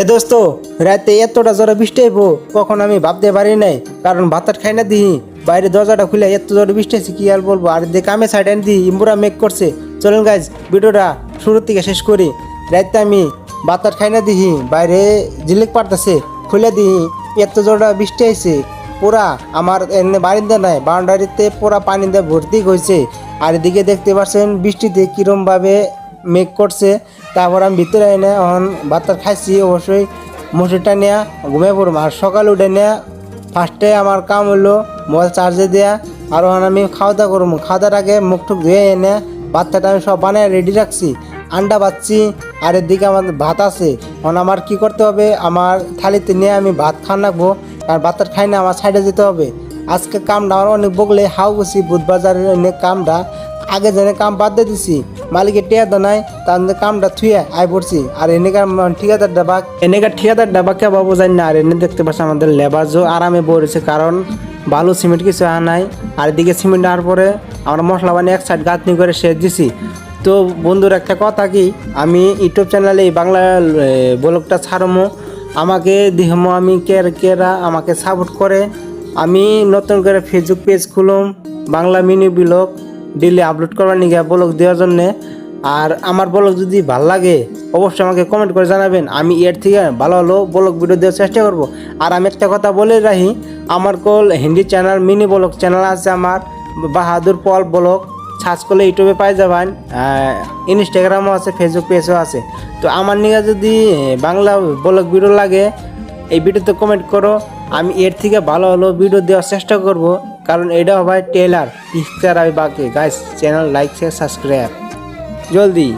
দোস্ত রাতে এতটা জোরে বৃষ্টি হইব কখন আমি ভাবতে পারি নাই, কারণ ভাত খাই না দিই বাইরে দরজাটা খুলে এত জোরে বৃষ্টি হয়েছে কি আর বলবো। আর দিয়ে কামে সাইড আন দিই ইম্বুরা মেক করছে। চলুন গাইজ ভিডিওটা শুরু থেকে শেষ করি। রাতে আমি ভাত খাই না দিই বাইরে ঝিলিক পারতেছে খুলে দিই, এত জোরে বৃষ্টি হয়েছে পুরা আমার এমনি বারিন্দা নাই বাউন্ডারিতে পুরা পানি দিয়ে ভর্তি হয়েছে। আর এদিকে দেখতে পাচ্ছেন বৃষ্টিতে কিরম ভাবে মেঘ করছে। তারপর আমি ভিতরে এনে এখন ভাত খাইছি, অবশ্যই মসুরটা নেওয়া ঘুমিয়ে পড়বো। আর সকালে উঠে নেওয়া ফার্স্টে আমার কাম হলো মোবাইল চার্জে দেওয়া। আর এখন আমি খাওয়া দাওয়া করবো, খাওয়া দাওয়ার আগে মুখ টুক ধুয়ে এনে ভাতটা আমি সব বানিয়ে রেডি রাখছি, আন্ডা বাচ্ছি। আর এদিকে আমার ভাত আছে, এখন আমার কি করতে হবে, আমার থালিতে নিয়ে আমি ভাত খান রাখবো। আর ভাতটা খাই না আমার সাইডে যেতে হবে। আজকে কামটা আমার অনেক বগলে হাউ গেছি বুধবাজারের অনেক কামটা আগে জেনে কাম বাদ দিয়ে দিছি, মালিকের টিয়া তো নাই, তার কামটা থুয়ে আয় পড়ছি। আর এনেকার ঠিকাদার ডাবা কে বাবু জানি না। আর এনে দেখতে পাচ্ছি আমাদের লেবার জো আরামে বলেছে, কারণ বালু সিমেন্ট কিছু আনা নাই। আর এদিকে সিমেন্ট আনার পরে আমরা মশলা বানিয়ে এক সাইড গাঁথনি করে শেষ দিছি। তো বন্ধুর একটা কথা কি, আমি ইউটিউব চ্যানেলে এই বাংলা ব্লগটা ছাড়মো, আমাকে দিহমো আমি কেরা আমাকে সাপোর্ট করে। আমি নতুন করে ফেসবুক পেজ খুলুম, Bangla mini blog daily upload করবার নিয়ে ব্লগ দেওয়ার জন্যে। আর আমার ব্লগ যদি ভালো লাগে অবশ্যই আমাকে কমেন্ট করে জানাবেন, আমি এর থেকে ভালো ভালো ব্লগ ভিডিও দেওয়ার চেষ্টা করব। আর আমি একটা কথা বলে রাখি, আমার call Hindi channel mini blog channel আছে আমার, বাহাদুর পল ব্লগ, সার্চ করলে ইউটিউবে পাই যাবেন। ইনস্টাগ্রামও আছে, ফেসবুক পেজও আছে। তো আমার নিয়ে যদি বাংলা ব্লগ ভিডিও লাগে এই ভিডিওতে কমেন্ট করো, আমি এর থেকে ভালো ভালো ভিডিও দেওয়ার চেষ্টা করব। কারণ এটা হবে টেলার পিকচার আমি বাকি guys, channel like share subscribe জলদি।